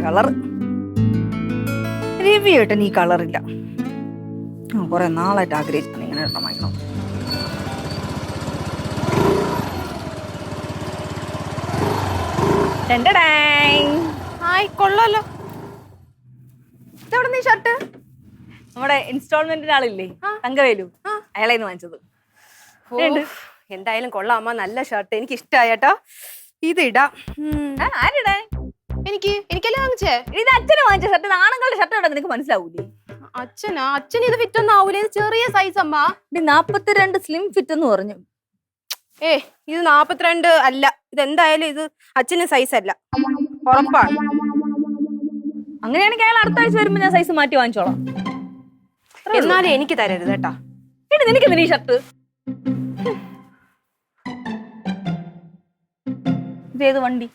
Colour. Ravi ഏട്ടൻ ഈ കളറില്ല. കുറെ നാളായിട്ട് ആഗ്രഹിച്ചു ഇങ്ങനെ ഇടണം വാങ്ങണം. കൊള്ളാലോ. ഇതെവിടെ നീ ഷർട്ട്? നമ്മുടെ ഇൻസ്റ്റാൾമെന്റിന്റെ ആളില്ലേ തങ്കവേലു, അയാളെ വാങ്ങിച്ചത്. എന്തായാലും കൊള്ളാമ്മ, നല്ല ഷർട്ട് എനിക്ക് ഇഷ്ടമായി കേട്ടോ. ഇത് ഇടാം. ആരിടാ? എനിക്കല്ലേ വാങ്ങിച്ചേ? ഇത് അച്ഛന് വാങ്ങിച്ച ഷർട്ട്. ആണുങ്ങളുടെ ഷർട്ട് ഇടാൻ നിനക്ക് മനസ്സിലാവൂലേ? അച്ഛന് ഇത് ഫിറ്റ് ഒന്നും ആവൂലേ? ഇത് ചെറിയ സൈസ് അമ്മ. 42 സ്ലിം ഫിറ്റ് എന്ന് പറഞ്ഞു. ഇത് 42 അല്ല. ഇത് എന്തായാലും ഇത് അച്ഛന് സൈസ് അല്ല, ഉറപ്പാണ്. അങ്ങനെയാണെങ്കിൽ അയാൾ അടുത്ത ആഴ്ച വരുമ്പോ ഞാൻ സൈസ് മാറ്റി വാങ്ങിച്ചോളാം. എന്നാലും എനിക്ക് തരരുത് കേട്ടാ. നിനക്ക് ഈ ഷർട്ട് ഇതേത് വണ്ടി?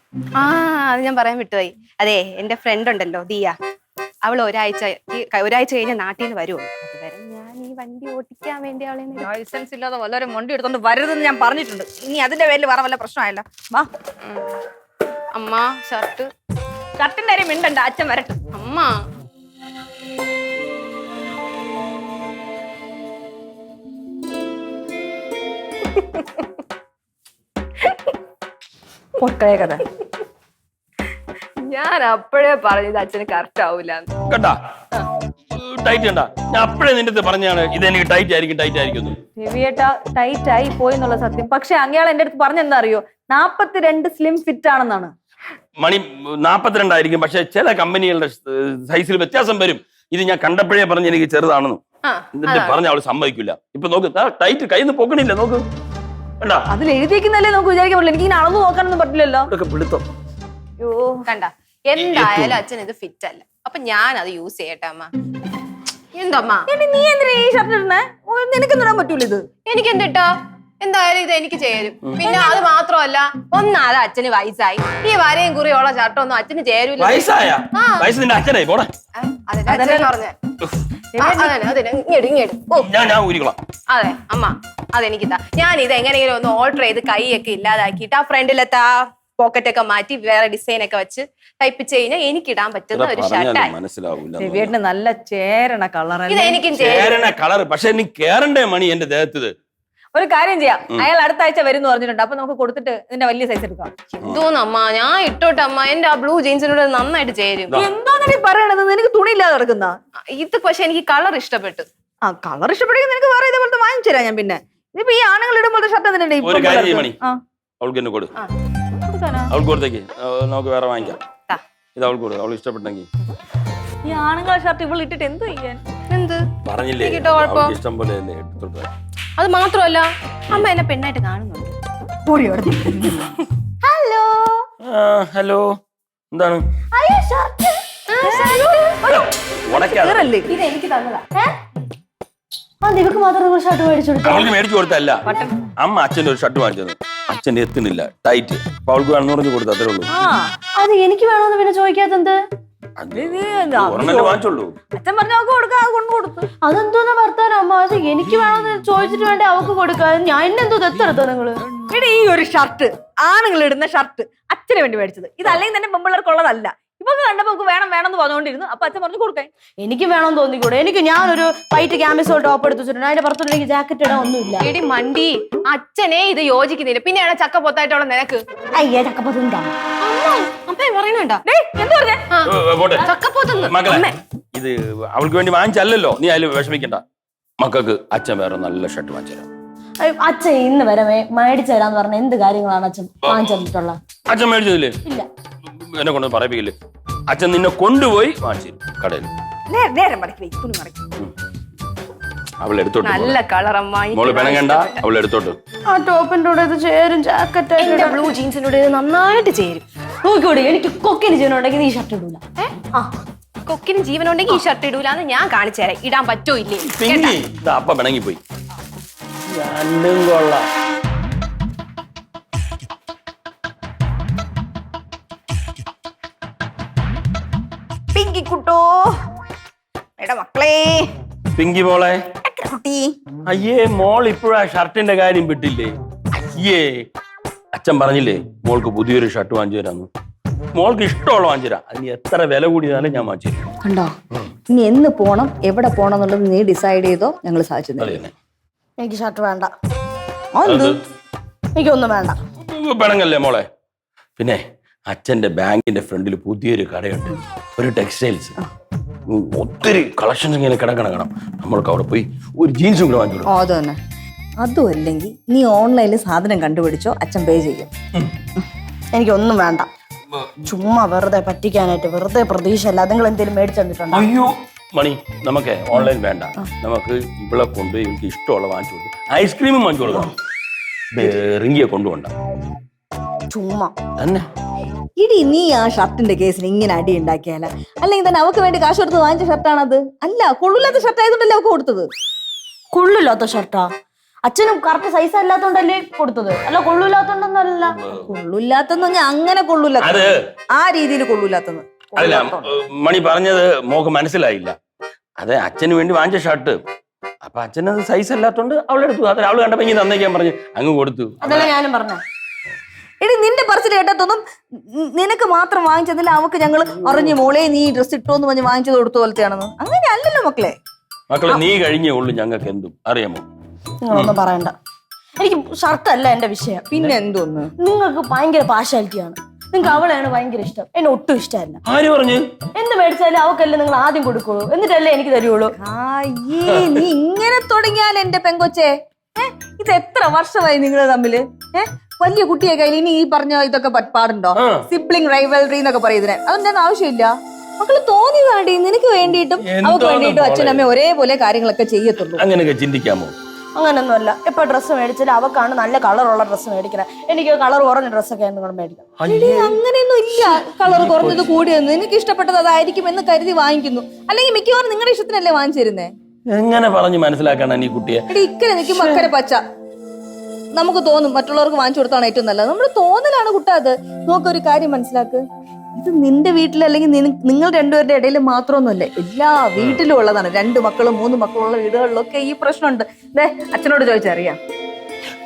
അത് ഞാൻ പറയാൻ വിട്ടുപോയി. അതെ, എന്റെ ഫ്രണ്ട് ഉണ്ടല്ലോ ദിയ, അവൾ ഒരാഴ്ച കഴിഞ്ഞ നാട്ടിൽ നിന്ന് വരുള്ളൂ. അതുവരെ ഞാൻ ഈ വണ്ടി ഓടിക്കാൻ വേണ്ടി അവളെ ലൈസൻസ് ഇല്ലാതെ വല്ലവരും വണ്ടി എടുത്തോണ്ട് വരരുതെന്ന് ഞാൻ പറഞ്ഞിട്ടുണ്ട്. ഇനി അതിന്റെ പേരിൽ വേറെ വല്ല പ്രശ്നമായല്ലോ. വാ അമ്മ, ഷർട്ടിന്റെ കാര്യം മിണ്ടണ്ട, അച്ഛൻ വരട്ടെ. അമ്മ കഥ ഞാൻ അപ്പോഴേ പറഞ്ഞത് അച്ഛന് കറക്റ്റ് ആവൂല. കണ്ടാ ടൈറ്റ് കണ്ടാ? ഞാൻ അപ്പോഴേ നിന്റെ അടുത്ത് പറഞ്ഞാണ് ഇത് എനിക്ക് ടൈറ്റ് ആയിരിക്കും. രവിയേട്ടാ ടൈറ്റ് ആയി പോയി എന്നുള്ള സത്യം. പക്ഷെ അങ്ങയാൾ എന്റെ അടുത്ത് പറഞ്ഞെന്താ അറിയോ? 42 സ്ലിം ഫിറ്റ് ആണെന്നാണ്. മണി 42 ആയിരിക്കും, പക്ഷെ ചില കമ്പനികളുടെ സൈസിൽ വ്യത്യാസം വരും. ഇത് ഞാൻ കണ്ടപ്പോഴേ പറഞ്ഞ് എനിക്ക് ചെറുതാണെന്ന്. എന്നിട്ട് പറഞ്ഞ അവള് സമ്മതിക്കില്ല. ഇപ്പൊ നോക്ക്, ടൈറ്റ് കയ്യിൽ നിന്ന് പൊക്കണില്ല. നോക്ക്, കണ്ടാ? അതിൽ എഴുതിയേക്കുന്നല്ലേ നമുക്ക് വിചാരിക്കാൻ പറ്റില്ല. എനിക്ക് ഇങ്ങനെ അളവ് നോക്കാനൊന്നും പറ്റില്ലല്ലോ. കണ്ട, എന്തായാലും അച്ഛൻ ഇത് ഫിറ്റ് അല്ല. അപ്പൊ ഞാൻ അത് യൂസ് ചെയ്യട്ടെ അമ്മ. എന്തമ്മ നീ എന്തിനാ ഈ ഷർട്ട് ഇടണേ? നിനക്ക് ഇടാൻ പറ്റൂല ഇത്. എനിക്ക് എന്തിട്ടോ? എന്തായാലും ഇത് എനിക്ക് ചേരും. പിന്നെ അത് മാത്രമല്ല, ഒന്നാത് അച്ഛന് വയസ്സായി. ഈ വരയും കുറിയുള്ള ഷർട്ടൊന്നും അച്ഛന് ചേരൂല. അതെ അമ്മ, അതെനിക്കിതാ. ഞാൻ ഇത് എങ്ങനെയെങ്കിലും ഒന്ന് ഓൾട്ടർ ചെയ്ത് കൈയൊക്കെ ഇല്ലാതാക്കിയിട്ട് ആ ഫ്രണ്ടിലത്തെ ആ പോക്കറ്റ് ഒക്കെ മാറ്റി വേറെ ഡിസൈൻ ഒക്കെ വെച്ച് ടൈപ്പിച്ച് കഴിഞ്ഞാൽ എനിക്ക് ഇടാൻ പറ്റുന്ന ഒരു ഷർട്ടായി. നല്ല ചേരണ കളർ. ഇത് എനിക്കും കളർ. പക്ഷെ നീ കേറണ്ടേ മണി എന്റെ ദേഹത്ത്. ഒരു കാര്യം ചെയ്യാം, അയാൾ അടുത്ത ആഴ്ച വരും പറഞ്ഞിട്ടുണ്ട്. അപ്പൊ നമുക്ക് കൊടുത്തിട്ട് ഇതിന്റെ വലിയ സൈസ് എടുക്കാം. എന്തോന്നമ്മ, ഞാൻ ഇട്ടോട്ടെ അമ്മ. എന്റെ ആ ബ്ലൂ ജീൻസിനോട് നന്നായിട്ട് ചേരും. എന്തോന്നാ നീ പറയണത്? നിനക്ക് തുണിയില്ലാതെ കിടക്കുന്ന ഇത്. പക്ഷെ എനിക്ക് കളർ ഇഷ്ടപ്പെട്ടു. കളർ ഇഷ്ടപ്പെടുക നിനക്ക് വേറെ ഇതേപോലത്തെ വാങ്ങിച്ചു തരാം ഞാൻ. പിന്നെ ഇതിപ്പോ ഈ ആണുങ്ങൾ ഇടുമ്പോഴത്തെ ഷർട്ട് എന്തിനാ? അവൾക്ക് കൊടുത്തേക്ക്, നമുക്ക് വേറെ വാങ്ങിക്കാം. ഇത് അവൾക്ക് കൊടുക്കും, അവൾ ഇഷ്ടപ്പെട്ടെങ്കിൽ. ഈ ആണുങ്ങളെ ഷർട്ട് ഇവൾ ഇട്ടിട്ട് എന്ത് ചെയ്യാൻ? എന്ത് പറഞ്ഞില്ലേ, ഇഷ്ടം പോലെ എടുത്തോട്ടെ. അത് മാത്രമല്ല, അമ്മ എന്നെ പെണ്ണായിട്ട് കാണുന്നുണ്ട്. ഹലോ ഹലോ, എന്താണ്? ഇത് എനിക്ക് തന്നതാ. നിനക്ക് മാത്രം ഷർട്ട് മേടിച്ചു കൊടുത്തല്ല, അമ്മ അച്ഛൻ്റെ ഒരു ഷർട്ട് വാങ്ങിച്ചത്. അച്ഛൻ്റെ എത്തുന്നില്ല, ടൈറ്റ്. അപ്പൊ അവൾക്ക് വേണമെന്ന് പറഞ്ഞു കൊടുത്തു, അത്രേ ഉള്ളൂ. അത് എനിക്ക് വേണമെന്ന് പിന്നെ ചോദിക്കാത്തത്? വാങ്ങിച്ചോളൂ. അച്ഛൻ പറഞ്ഞു അവക്ക് കൊടുക്കാൻ, അത് കൊണ്ട് കൊടുത്തു. അതെന്തോന്നാ വർത്താനം അമ്മ? അത് എനിക്ക് വേണമെന്ന് ചോദിച്ചിട്ട് വേണ്ടേ അവക്ക് കൊടുക്കാൻ? ഞാൻ എന്നെന്തോ ദത്തെടുത്തോ നിങ്ങള്? എടി, ഈ ഒരു ഷർട്ട്, ആണുങ്ങൾ ഇടുന്ന ഷർട്ട് അച്ഛന് വേണ്ടി മേടിച്ചത്. ഇത് അല്ലെങ്കിൽ തന്നെ പെമ്പിള്ളേർക്കുള്ളതല്ല. ഇപ്പൊ കണ്ടപ്പോ വേണം വേണമെന്ന് പറഞ്ഞുകൊണ്ടിരുന്നു. അപ്പൊ അച്ഛൻ പറഞ്ഞു കൊടുക്കാൻ. എനിക്ക് വേണമെന്ന് തോന്നിക്കൂടെ? എനിക്ക് ഞാനൊരു വൈറ്റ് ക്യാമ്പസോ ടോപ്പ് എടുത്ത് വെച്ചിട്ടുണ്ട്. അതിന്റെ പുറത്തുണ്ടെങ്കിൽ ജാക്കറ്റ് ഇടാൻ ഒന്നുമില്ല. എടി മണ്ടി, അച്ഛനെ ഇത് യോജിക്കുന്നില്ല. പിന്നെയാണ് ചക്കപ്പൊത്തായിട്ടുള്ള നിനക്ക്. അയ്യേ, ചക്കപ്പൊത്തുണ്ടാ പറയണ ഇത് അവൾക്ക് വേണ്ടി വാങ്ങിച്ചല്ലോ. നീ അതിൽ വിഷമിക്കണ്ട. മക്കൾക്ക് അച്ഛൻ വേറെ നല്ല ഷർട്ട് വാങ്ങിച്ചു. അച്ഛൻ ഇന്ന് വരെ മേടിച്ചു തരാന്ന് പറഞ്ഞ എന്ത് കാര്യങ്ങളാണ് അച്ഛൻ വാങ്ങിച്ചു തന്നിട്ടുള്ളത്? അച്ഛൻ മേടിച്ചതില്ലേ? ഇല്ല. എന്നെ കൊണ്ട് പറയിപ്പിക്കില്ലേ? അച്ഛൻ നിന്നെ കൊണ്ടുപോയി വാങ്ങിച്ചു കടയിൽ. അവൾ എടുത്തോട്ട്. നല്ല കളർ അമ്മ. മോള് പെണങ്ങണ്ട, അവൾ എടുത്തോട്ട്. ആ ടോപ്പിന്റെ കൂടെ ഇത് ചേരും. ജാക്കറ്റ് ബ്ലൂ ജീൻസിന്റെ കൂടെ നന്നായിട്ട് ചേരും. നോക്കിയോടെ, എനിക്ക് കൊക്കിന് ജീവനുണ്ടെങ്കിൽ ഈ ഷർട്ട് ഇടൂല. കൊക്കിന് ജീവനുണ്ടെങ്കിൽ ഈ ഷർട്ട് ഇടൂലെന്ന് ഞാൻ കാണിച്ചു തരാം. ഇടാൻ പറ്റോ ഇല്ലേ? അപ്പ പിണങ്ങിപ്പോയി. രണ്ടും കൊള്ളാം. പിങ്കി കുട്ടോ, എടാ മക്കളെ. പിങ്കി മോളെ. അയ്യേ, മോൾ ഇപ്പോഴാ ഷർട്ടിന്റെ കാര്യം വിട്ടില്ലേ? അയ്യേ, അച്ഛൻ പറഞ്ഞില്ലേ മോൾക്ക് പുതിയൊരു ഷർട്ട് വാങ്ങിച്ചു തരാന്ന്? മോൾക്ക് ഇഷ്ടമുള്ള വാങ്ങിച്ചു തരാം. അതിന് എത്ര വില കൂടിയതാലും ഞാൻ വാങ്ങിച്ചു തരാം. കണ്ടോ, ഇനി എന്ന് പോണം എവിടെ പോണം എന്നുള്ളത് നീ ഡിസൈഡ് ചെയ്തോ, ഞങ്ങൾ സാധിച്ചു അത് തന്നെ. എനിക്ക് ഷർട്ട് വേണ്ട, അത് എനിക്കൊന്നും വേണ്ട. പെണങ്ങല്ലേ മോളെ. പിന്നെ അച്ഛന്റെ ബാങ്കിന്റെ ഫ്രണ്ടിൽ പുതിയൊരു കടയുണ്ട്, ഒരു ടെക്സ്റ്റൈൽസ്. ഒത്തിരി കളക്ഷൻസ് ഇങ്ങനെ കിടക്കണം. നമ്മൾക്ക് അവിടെ പോയി ഒരു ജീൻസും കൂടെ വാങ്ങിച്ചു. അത് തന്നെ. അതും അല്ലെങ്കിൽ നീ ഓൺലൈനിൽ സാധനം കണ്ടുപിടിച്ചോ, അച്ഛൻ പേ ചെയ്യും. എനിക്കൊന്നും വേണ്ട. ചുമ്മാ വെറുതെ പറ്റിക്കാനായിട്ട്, വെറുതെ പ്രതീക്ഷ അല്ല. നിങ്ങൾ എന്തെങ്കിലും മേടിച്ചിട്ടുണ്ടോ? അയ്യോ മണി, നമുക്ക് ഓൺലൈൻ വേണ്ട. നമുക്ക് ഇവിടെ കൊണ്ട് എനിക്ക് ഇഷ്ടമുള്ള വാങ്ങിച്ചു കൊടുക്കും. ഐസ്ക്രീമും വാങ്ങിച്ചു കൊടുക്കണം. റിങ്കിയെ കൊണ്ടുപോണ്ട ചുമ്മാ തന്നെ. ഇടി, നീ ആ ഷർട്ടിന്റെ കേസിന് ഇങ്ങനെ അടി ഉണ്ടാക്കിയാല, അല്ലെങ്കിൽ തന്നെ അവക്ക് വേണ്ടി കാശ് കൊടുത്ത് വാങ്ങിച്ച ഷർട്ടാണത്. അല്ല, കൊള്ളില്ലാത്ത ഷർട്ട് ആയതുകൊണ്ടല്ലേ അവക്ക് കൊടുത്തത്. കൊള്ളില്ലാത്ത ഷർട്ടാ? അച്ഛനും കറക്റ്റ് സൈസ് അല്ലാത്തോണ്ടല്ലേ കൊടുത്തത്, അല്ല കൊള്ളൂല്ലാത്തോണ്ടൊന്നല്ല. കൊള്ളൂല്ലാത്തെന്ന് പറഞ്ഞാൽ അങ്ങനെ കൊള്ളൂല്ലാത്ത, ആ രീതിയിൽ കൊള്ളൂല്ലാത്തെന്ന്. അല്ല, മണി പറഞ്ഞത് മോക്ക് മനസ്സിലായില്ല. അതെ, അച്ഛന് വേണ്ടി വാങ്ങിച്ച ഷർട്ട്. അപ്പൊ അച്ഛനത് സൈസ് അല്ലാത്തോണ്ട് അവളെടുത്തു. അത് അവള് കണ്ടപ്പോ ഇങ്ങനെ തന്നേക്കാൻ പറഞ്ഞു, അങ്ങ് കൊടുത്തു. അതല്ല ഞാനും പറഞ്ഞ. എടി, നിന്റെ പറച്ചിൽ കേട്ടതൊന്നും നിനക്ക് മാത്രം വാങ്ങിച്ചതില്ല, അവക്ക് ഞങ്ങൾ അറിഞ്ഞു മോളെ നീ ഡ്രസ് ഇട്ടോന്ന് പറഞ്ഞ് വാങ്ങിച്ചത് കൊടുത്ത പോലത്തെയാണെന്ന്. അങ്ങനെ അല്ലല്ലോ മക്കളെ. നീ കഴിഞ്ഞേ ഉള്ളു ഞങ്ങൾക്ക് എന്തും അറിയാമോ. നിങ്ങളൊന്നും പറയണ്ട. എനിക്ക് ഷർട്ടല്ല എന്റെ വിഷയം. പിന്നെ എന്തോന്ന്? നിങ്ങൾക്ക് ഭയങ്കര പാർഷ്യാലിറ്റിയാണ്. നിങ്ങൾക്ക് അവളെയാണ് ഭയങ്കര ഇഷ്ടം, എന്നെ ഒട്ടും ഇഷ്ടമല്ല. ആര് പറഞ്ഞു? എന്ത് മേടിച്ചാലും അവക്കല്ലേ നിങ്ങൾ ആദ്യം കൊടുക്കുള്ളൂ, എന്നിട്ടല്ലേ എനിക്ക് തരുള്ളൂ. നീ ഇങ്ങനെ തുടങ്ങിയാൽ എന്റെ പെങ്കൊച്ചേ, ഇത് എത്ര വർഷമായി നിങ്ങള് തമ്മില്? വലിയ കുട്ടിയെ കയ്യിൽ ഇനി ഈ പറഞ്ഞ ഇതൊക്കെ പാടുണ്ടോ? സിബ്ലിംഗ് റൈവൽറി എന്നൊക്കെ പറയുന്നതിന് അതൊന്നും ആവശ്യമില്ല. മക്കള് തോന്നിയതാണ്ടി, നിനക്ക് വേണ്ടിയിട്ടും അവക്ക് വേണ്ടിയിട്ടും അച്ഛനമ്മ ഒരേപോലെ കാര്യങ്ങളൊക്കെ ചെയ്യത്തുള്ളൂ. അങ്ങനെയൊക്കെ ചിന്തിക്കാമോ? അങ്ങനൊന്നും അല്ല. ഇപ്പൊ ഡ്രസ്സ് മേടിച്ചാലും അവക്കാണ് നല്ല കളറുള്ള ഡ്രസ്സ് മേടിക്കണം. എനിക്ക് കളർ കുറഞ്ഞ ഡ്രസ്സൊക്കെ നിങ്ങൾ മേടിക്കണം. അങ്ങനെയൊന്നും ഇല്ല. കളർ കുറഞ്ഞത് കൂടിയെന്ന് നിനക്ക് ഇഷ്ടപ്പെട്ടത് അതായിരിക്കും എന്ന് കരുതി വാങ്ങിക്കുന്നു. അല്ലെങ്കിൽ മിക്കവാറും നിങ്ങളുടെ ഇഷ്ടത്തിനല്ലേ വാങ്ങിച്ചിരുന്നേ. എങ്ങനെ പറഞ്ഞു മനസ്സിലാക്കണം ഈ കുട്ടിയെ? ഇക്കരെ നിൽക്കുമ്പോ അക്കരെ പച്ച. നമുക്ക് തോന്നും മറ്റുള്ളവർക്ക് വാങ്ങിച്ചു കൊടുത്താണ് ഏറ്റവും നല്ലത്. നമ്മുടെ തോന്നലാണ് കുട്ടാ അത്. നോക്കൊരു കാര്യം മനസ്സിലാക്ക്, ഇത് നിന്റെ വീട്ടിൽ അല്ലെങ്കിൽ നിങ്ങൾ രണ്ടുപേരുടെ ഇടയിൽ മാത്രമൊന്നുമല്ല, എല്ലാ വീട്ടിലും ഉള്ളതാണ്. 2 മക്കളും 3 മക്കളുള്ള വീടുകളിലൊക്കെ ഈ പ്രശ്നമുണ്ട്. അച്ഛനോട് ചോദിച്ചറിയാം.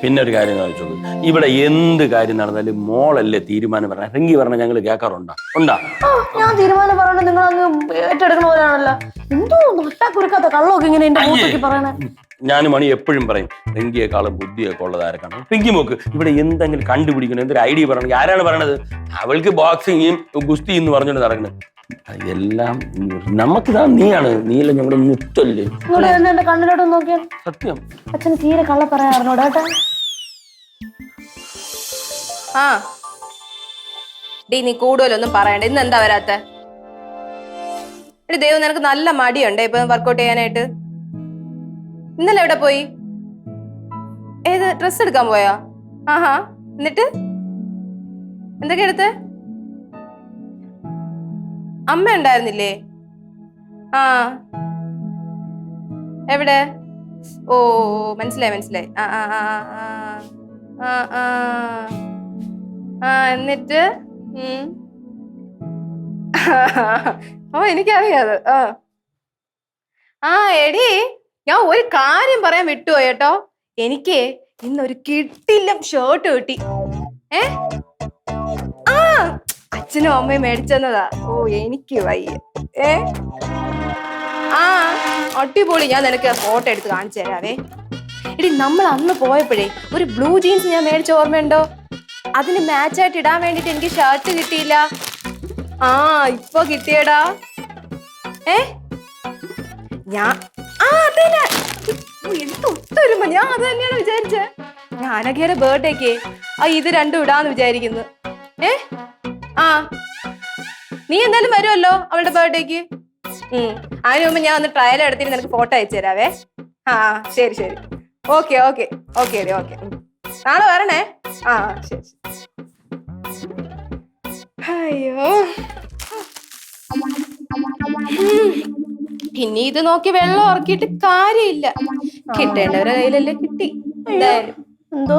പിന്നെ ഒരു കാര്യം ചോദിച്ചോളൂ, ഇവിടെ എന്ത് കാര്യം നടന്നാലും മോളല്ലേ തീരുമാനം പറഞ്ഞ. റിങ്കി പറഞ്ഞ ഞങ്ങൾ കേൾക്കാറുണ്ടോ? ഉണ്ടാ? ഞാൻ തീരുമാനം പറയണത് നിങ്ങൾ അങ്ങ് ഏറ്റെടുക്കണ പോലെയാണല്ലോ. എന്തോ നട്ടാ കുറുക്കാത്ത കള്ളമൊക്കെ ഇങ്ങനെ എന്റെ മൂത്തേക്ക് പറയണേ. ഞാനും മണി എപ്പോഴും പറയും, റിങ്കിയെക്കാളും ബുദ്ധിയൊക്കെ ഉള്ളത് ആരൊക്കെയാണ്. റിങ്കി നോക്ക്, ഇവിടെ എന്തെങ്കിലും കണ്ടുപിടിക്കണം, എന്തൊരു ഐഡിയ പറയണമെങ്കിൽ ആരാണ് പറയണത്? അവൾക്ക് ബോക്സിങ്ങും ഗുസ്തി എന്ന് പറഞ്ഞുകൊണ്ട് നടക്കുന്നത്. എല്ലാം നമുക്കിതാ നീയല്ല ഞങ്ങളുടെ മുത്തല്ലേ. എന്റെ കണ്ണിലോട്ട് നോക്കിയാൽ സത്യം. അച്ഛന് തീരെ കള്ള പറയാൻ അറിഞ്ഞൂടാ കേട്ടാ. നീ കൂടുതലൊന്നും പറയണ്ട. ഇന്ന് എന്താ വരാത്ത? എടി ദൈവം, നിനക്ക് നല്ല മടിയുണ്ടേ ഇപ്പൊ വർക്കൗട്ട് ചെയ്യാനായിട്ട്. ഇന്നലെ എവിടെ പോയി? ഏത് ഡ്രസ് എടുക്കാൻ പോയാ? ആഹാ, എന്നിട്ട് എന്തൊക്കെ എടുത്ത്? അമ്മ ഉണ്ടായിരുന്നില്ലേ? ആ, എവിടെ? ഓ, മനസ്സിലായി. ആ ആ ആ ആ ആ എന്നിട്ട് ഓ, എനിക്കറിയാത്. ആ എടി, ഞാൻ ഒരു കാര്യം പറയാൻ വിട്ടുപോയി കേട്ടോ. എനിക്ക് ഇന്നൊരു കിട്ടില്ല ഷർട്ട് കിട്ടി. ആ, അച്ഛനും അമ്മയും മേടിച്ചെന്നതാ. ഓ, എനിക്ക് വയ്യ. ആ, അടിപൊളി. ഞാൻ നിനക്ക് ഫോട്ടോ എടുത്ത് കാണിച്ചു തരാവേ. എടി, നമ്മൾ അന്ന് പോയപ്പോഴേ ഒരു ബ്ലൂ ജീൻസ് ഞാൻ മേടിച്ച ഓർമ്മയുണ്ടോ? അതിന് മാച്ചായിട്ട് ഇടാൻ വേണ്ടിട്ട് എനിക്ക് ഷർട്ട് കിട്ടിയില്ല. ആ, ഇപ്പൊ കിട്ടിയടാ. ഞാൻ എന്തൊരുമ, ഞാൻ അത് തന്നെയാണ് വിചാരിച്ചേ. ഞാനൊക്കെ ബർത്ത്ഡേക്ക് ഇത് രണ്ടും ഇടാന്ന് വിചാരിക്കുന്നു. ആ, നീ എന്തായാലും വരുമല്ലോ അവളുടെ ബർത്ത്ഡേക്ക്. അതിന് മുമ്പ് ഞാൻ ഒന്ന് ട്രയൽ എടുത്തിട്ട് നിനക്ക് ഫോട്ടോ അയച്ചു തരാവേ. ആ, ശരി. ഓക്കെ. നാളെ വരണേ. ആ, ശരി. അയ്യോ, ഇനി ഇത് നോക്കി വെള്ളം ഇറക്കിയിട്ട് കാര്യമില്ല. കിട്ടേണ്ടവരുടെ കയ്യിലല്ലേ കിട്ടി. എന്തോ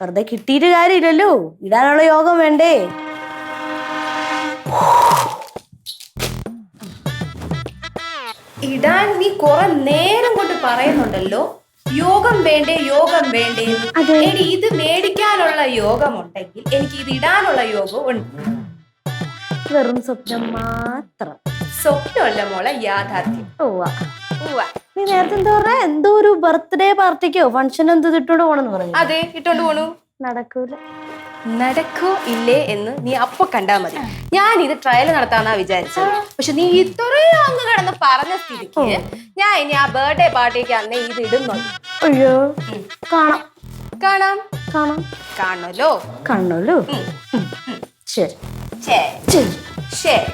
വെറുതെ കിട്ടിയിട്ട് കാര്യമില്ലല്ലോ, ഇടാനുള്ള യോഗം വേണ്ടേ? ഇടാൻ നീ കുറെ നേരം കൊണ്ട് പറയുന്നുണ്ടല്ലോ, യോഗം വേണ്ടേ. എടി, ഇത് മേടിക്കാനുള്ള യോഗം ഉണ്ടെങ്കിൽ എനിക്ക് ഇത് ഇടാനുള്ള യോഗം ഉണ്ട്. വെറും സ്വപ്നം മാത്രം. സ്വപ്നമല്ല മോളെ, യാഥാർത്ഥ്യം. ഉവ്വ. ഉവ്വ. നീ നേരത്തെ എന്താ പറഞ്ഞ എന്തോ ഒരു ബർത്ത്ഡേ പാർട്ടിക്കോ ഫംഗ്ഷൻ എന്തോ ഇട്ടോണ്ട് പോണെന്ന് പറഞ്ഞു. അതെ, ഇട്ടോണ്ട് പോണു. നടക്കൂല. നടക്കോ ഇല്ലേ എന്ന് നീ അപ്പൊ കണ്ടാ മതി. ഞാൻ ഇത് ട്രയൽ നടത്താന്നാ വിചാരിച്ചത്. പക്ഷെ നീ ഇത്രയും അങ്ങ് കിടന്ന് പറഞ്ഞ സ്ഥിതിക്ക് ഞാൻ ഇനി ആ ബർത്ത്ഡേ പാർട്ടിക്ക് അന്നേ ഇത് ഇടുന്നുള്ളൂ. അയ്യോ, കാണാം കാണാം. കാണാം. കാണല്ലോ. കാണല്ലോ. ശരി ശരി ശരി.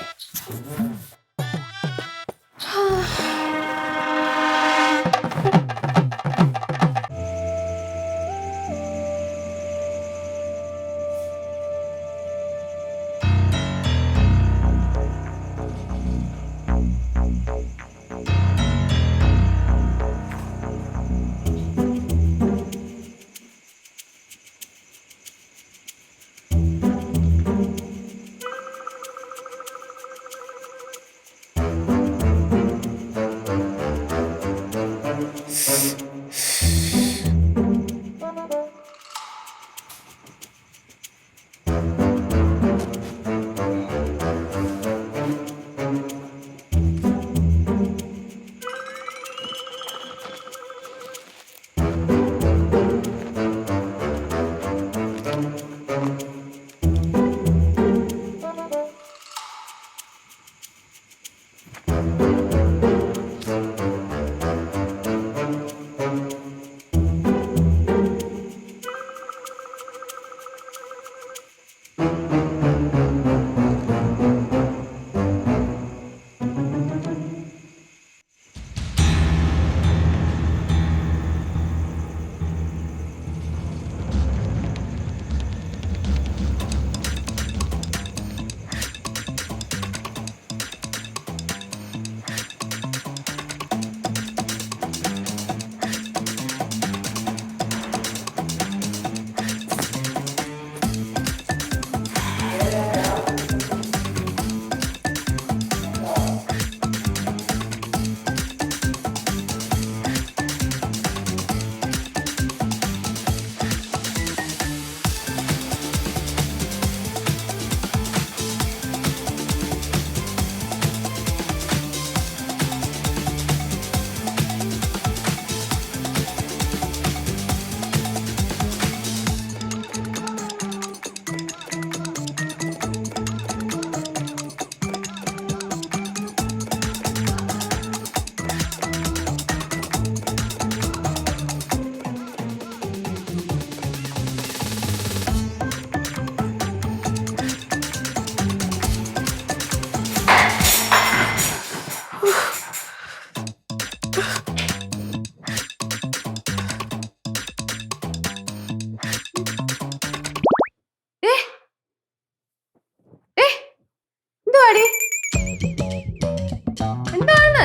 എന്താണ്?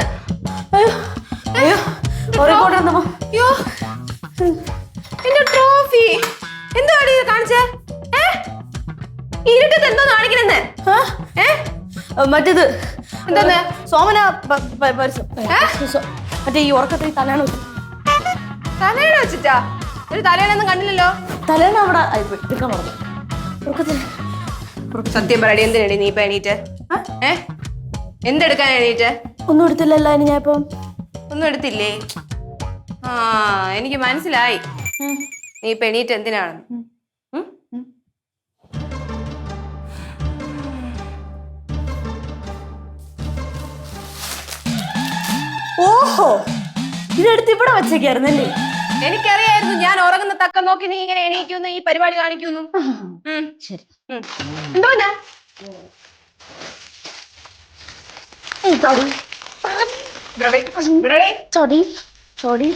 എന്റെ ട്രോഫി എന്താണ് കാണിച്ചേ? ഇരുട്ടത്ത് എന്തോ കാണിക്കണെന്ന്? മറ്റേത് എന്താന്ന്? സോമന മറ്റേ ഈ ഉറക്കത്തിൽ തലേണ തലേണ വെച്ചിട്ടാ? ഒരു തലേണൊന്നും കണ്ടില്ലല്ലോ. തലേണ അവിടെ എടുക്കാൻ പറഞ്ഞു. സത്യം പറയടി, എന്തിനടി നീ ഇപ്പൊ എണീറ്റ്? എന്തെടുക്കാൻ എണീറ്റ്? ഒന്നും എടുത്തില്ലല്ലോ. ഇനി ഞാൻ ഇപ്പം ഒന്നും എടുത്തില്ലേ? ആ, എനിക്ക് മനസ്സിലായി നീ ഇപ്പൊ എണീറ്റ് എന്തിനാണ്. ഓഹോ, ഇതെടുത്ത് ഇവിടെ വെച്ചേക്കായിരുന്നല്ലേ? എനിക്കറിയായിരുന്നു ഞാൻ ഉറങ്ങുന്ന തക്കം നോക്കി നീ ഇങ്ങനെ എണീക്കുന്നു, ഈ പരിപാടി കാണിക്കുന്നു. ശരി. എന്തോ ചോടി ചോടി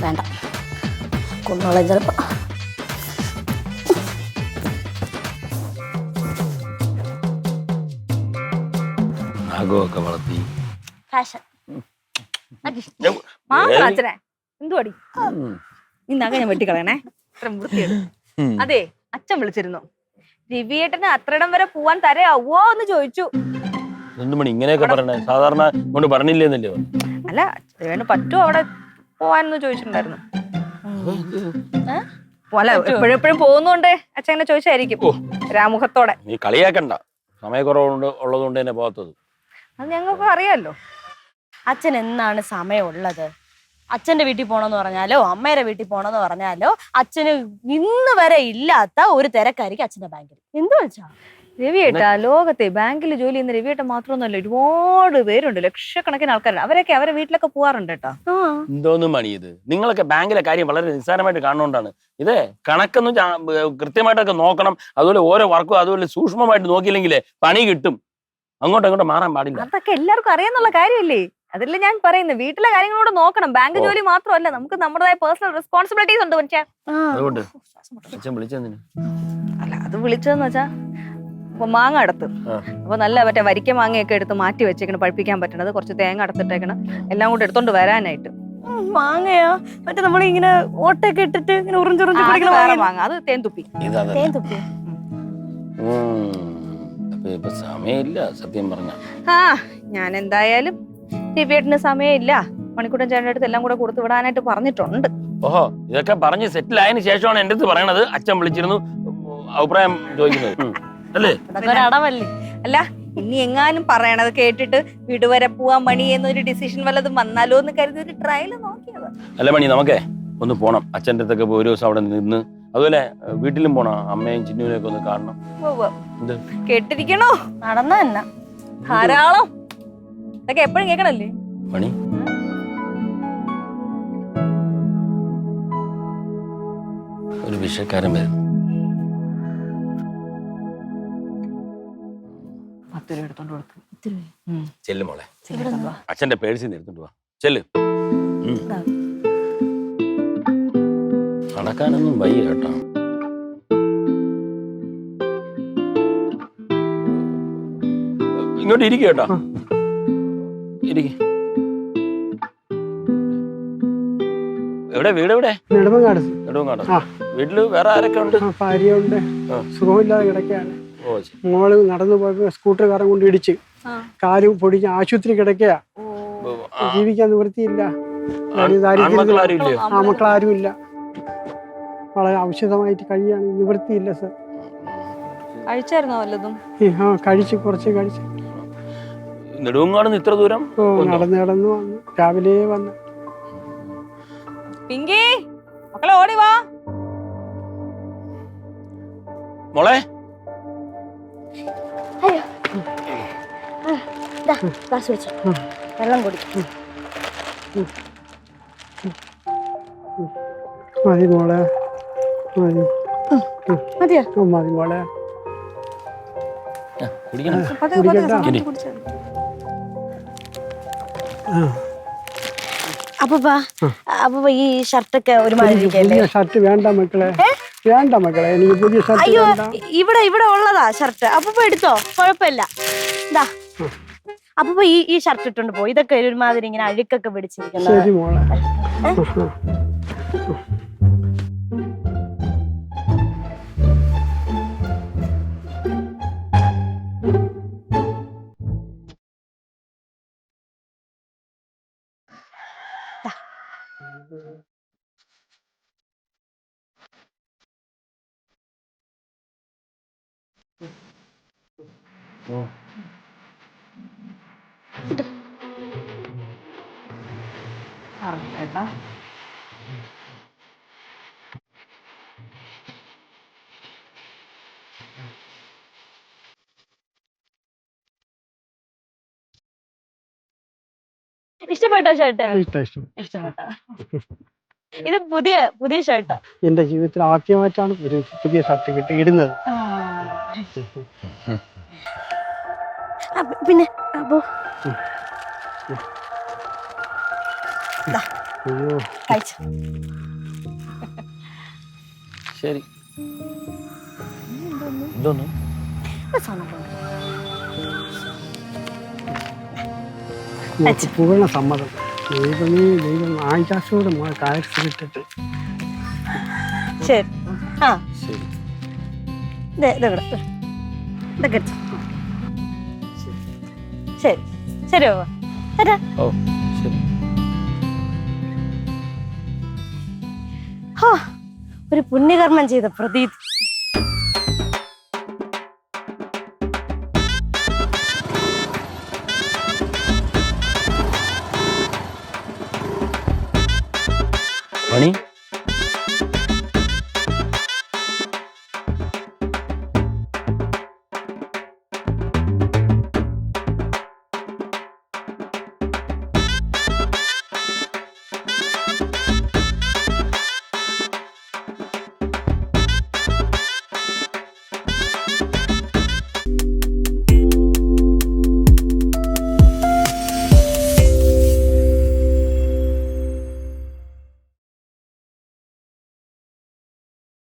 വേണ്ട, കൊന്നോളാം ചിലപ്പോ. നാഗമൊക്കെ വളർത്തി ഫാഷൻ. മാത്രം അച്ഛനെ എന്തുവാടി ഈ നഖ ഞാൻ വെട്ടിക്കളയണേ. ഇത്ര വൃത്തിയാണ്. അതെ, അച്ഛൻ വിളിച്ചിരുന്നു. രവിയേട്ടന് അത്രയിടം വരെ പോവാൻ തരയാവോ എന്ന് ചോദിച്ചു. എന്ത് മണി ഇങ്ങനെയൊക്കെ പറയണേ? സാധാരണ കൊണ്ട് പറഞ്ഞില്ലേന്നല്ലേ? അല്ല, രവിയേട്ടന് പറ്റുമോ അവിടെ പോവാനെന്ന് ചോദിച്ചിട്ടുണ്ടായിരുന്നു. അല്ല, എപ്പോഴും പോകുന്നോണ്ട് അച്ഛൻ അങ്ങനെ ചോദിച്ചായിരിക്കും രാമുഖത്തോടെ. നീ കളിയാക്കണ്ട, സമയക്കുറവുണ്ട് ഉള്ളതുകൊണ്ട് തന്നെ പോകാത്തത്. അത് ഞങ്ങൾക്ക് അറിയാലോ. അച്ഛൻ എന്നാണ് സമയമുള്ളത്? അച്ഛന്റെ വീട്ടിൽ പോണെന്ന് പറഞ്ഞാലോ അമ്മയുടെ വീട്ടിൽ പോണെന്ന് പറഞ്ഞാലോ അച്ഛന് ഇന്ന് വരെ ഇല്ലാത്ത ഒരു തിരക്കായിരിക്കും അച്ഛന്റെ ബാങ്കിൽ. എന്ത് വെച്ചാ രവിയേട്ടാ, ലോകത്തെ ബാങ്കിൽ ജോലി ചെയ്യുന്ന രവിയേട്ട മാത്രമൊന്നുമല്ല, ഒരുപാട് പേരുണ്ട്, ലക്ഷക്കണക്കിന് ആൾക്കാരുണ്ട്. അവരൊക്കെ അവരെ വീട്ടിലൊക്കെ പോവാറുണ്ട് കേട്ടോ. എന്തോന്നും മണി ഇത്? നിങ്ങളൊക്കെ ബാങ്കിലെ കാര്യം വളരെ നിസ്സാരമായിട്ട് കാണുകൊണ്ടാണ്. ഇതേ കണക്കൊന്നും കൃത്യമായിട്ടൊക്കെ നോക്കണം. അതുപോലെ ഓരോ വർക്കും അതുപോലെ സൂക്ഷ്മമായിട്ട് നോക്കിയില്ലെങ്കിലേ പണി കിട്ടും. അങ്ങോട്ടും അങ്ങോട്ടും മാറാൻ പാടില്ല. അതൊക്കെ എല്ലാവർക്കും അറിയാന്നുള്ള കാര്യമല്ലേ? അതല്ലേ ഞാൻ പറയുന്നത്. വീട്ടിലെ കാര്യങ്ങളോട് നോക്കണം. ബാങ്ക് ജോലി മാത്രമല്ല, നമുക്ക് നമ്മുടേതായ പേഴ്സണൽ റെസ്പോൺസിബിലിറ്റീസ് ഉണ്ട്. പക്ഷേ അതുകൊണ്ട് അച്ഛൻ വിളിച്ചെന്തിന്? അല്ല, അത് വിളിച്ചതെന്ന് വെച്ചാ അപ്പൊ മാങ്ങ അടുത്ത് അപ്പൊ നല്ല മറ്റേ വരിക്ക മാങ്ങയൊക്കെ എടുത്ത് മാറ്റി വെച്ചേക്കണം, പഴിപ്പിക്കാൻ പറ്റണത്. കുറച്ച് തേങ്ങ അടുത്തിട്ടേക്കണം, എല്ലാം കൂടെ എടുത്തോണ്ട് വരാനായിട്ട്. മാങ്ങയോ മറ്റേ നമ്മളിങ്ങനെ ഓട്ടൊക്കെ ഇട്ടിട്ട് ഇങ്ങനെ ഉറിഞ്ചുറിഞ്ചു വേറെ മാങ്ങ, അത് തേൻതുപ്പി. തേൻതുപ്പി. ഇപ്പൊ സമയമില്ല സത്യം പറഞ്ഞ. ആ, ഞാൻ എന്തായാലും രവിയേട്ടന് സമയമില്ല, മണിക്കൂട്ടൻ ചേട്ടൻ്റെ അടുത്ത് എല്ലാം കൂടെ കൊടുത്തു വിടാനായിട്ട് പറഞ്ഞിട്ടുണ്ട്. ഓഹോ, ഇതൊക്കെ പറഞ്ഞ് സെറ്റിൽ ആയതിനു ശേഷമാണ് എന്റെ അടുത്ത് പറയണത് അച്ഛൻ വിളിച്ചിരുന്നു അഭിപ്രായം ചോദിക്കുന്നത് അല്ലേ? അല്ല, ഇനി എങ്ങാനും പറയണത് കേട്ടിട്ട് വീട് വരെ പോവാൻ മണി എന്നൊരു ഡിസിഷൻ വല്ലതും വന്നാലോ എന്ന് കരുതി ഒരു ട്രയൽ നോക്കിയത്. അല്ല മണി, നമുക്കേ ഒന്ന് പോണം. അച്ഛൻ്റെ അടുത്തൊക്കെ പോയി ഒരു ദിവസം അവിടെ നിന്ന്, അതുപോലെ വീട്ടിലും പോണം. അമ്മയും ചിന്നുവിനെയൊക്കെ ഒന്ന് കാണണം. കേട്ടിരിക്കണോ? നടന്ന തന്നെ ധാരാളം. ഇതൊക്കെ എപ്പോഴും കേൾക്കണല്ലേ മണി? ഒരു വിഷയക്കാരൻ വരുന്നു. 10 രൂപ എടുത്തോണ്ട് കൊടുത്തു. ചെല്ലു മോളെ, അച്ഛന്റെ പേഴ്സിൽ നിന്ന് എടുത്തോണ്ട് വാ. ചെല്ല്. നടക്കാനൊന്നും വയ്യ കേട്ടോ. ഇങ്ങോട്ട് ഇരിക്കുക കേട്ടോ. ഇരിക്ക. എവിടെ വീട്? എവിടെ? നെടുമങ്ങാട്. നെടുമങ്ങാട്. വീട്ടില് വേറെ ആരൊക്കെ ഉണ്ട്? ഭാര്യയുണ്ട്, സുഖമില്ലാതെ കിടക്കുകയാണ്. മോള് നടന്നു പോയപ്പോ സ്കൂട്ടർകാരൻ കൊണ്ട് ഇടിച്ച് കാല് പൊടിഞ്ഞ് ആശുപത്രി കിടക്കുക. ജീവിക്കാൻ നിവൃത്തിയില്ല. മക്കളാരും ഇല്ല. വളരെ ഔഷധമായിട്ട് കഴിയാണ്, നിവൃത്തിയില്ല സർ. കഴിച്ചായിരുന്നോ വല്ലതും? കഴിച്ച് കുറച്ച് കഴിച്ച്. നെടുമങ്ങാട് ഇത്ര ദൂരം നടന്നു വന്നു, രാവിലെ വന്നു. പിങ്കി, മക്കളെ ഓടി വാ. മോളെ, ഗ്ലാസ് വെച്ചു വെള്ളം കുടിക്കും. മതി മോളെ, മതി. മതിയോ? മതി മോളെ. അപ്പൊ ഈ ഷർട്ടൊക്കെ ഒരുമാതിരി ഷർട്ട് വേണ്ട മക്കളെ, വേണ്ട മക്കളെ, എനിക്ക് പുതിയ ഷർട്ട്. അയ്യോ, ഇവിടെ ഉള്ളതാ ഷർട്ട്. അപ്പൊ എടുത്തോ, കുഴപ്പമില്ല. ഇതാ അപ്പൊ ഈ ഷർട്ട് ഇട്ടുണ്ട് പോ. ഇതൊക്കെ ഒരുമാതിരി ഇങ്ങനെ അഴുക്കൊക്കെ പിടിച്ചിരിക്കുന്നത്. ശരി മോളെ. ഇഷ്ടപ്പെട്ടോ ഷർട്ട്? ഇഷ്ടം. ഇഷ്ടപ്പെട്ടോ? ഇത് പുതിയ ഷർട്ടാ. എന്റെ ജീവിതത്തിൽ ആദ്യമായിട്ടാണ് ഒരു പുതിയ ഷർട്ട് ഇടുന്നത്. പിന്നെ അപ്പോ അയ്യോ കഴിച്ചു. ശരി. എന്തോന്നു? നമുക്ക് പൂർണ്ണ സമ്മതം. ദൈവം ആകാശോട് കാഴ്ച കിട്ടിട്ട്. ശരി. ആ ശരി. ഇതൊക്കെ ശരി ശരി ബാബാ. ഓ ശരി. ഒരു പുണ്യകർമ്മം ചെയ്ത പ്രതീതി.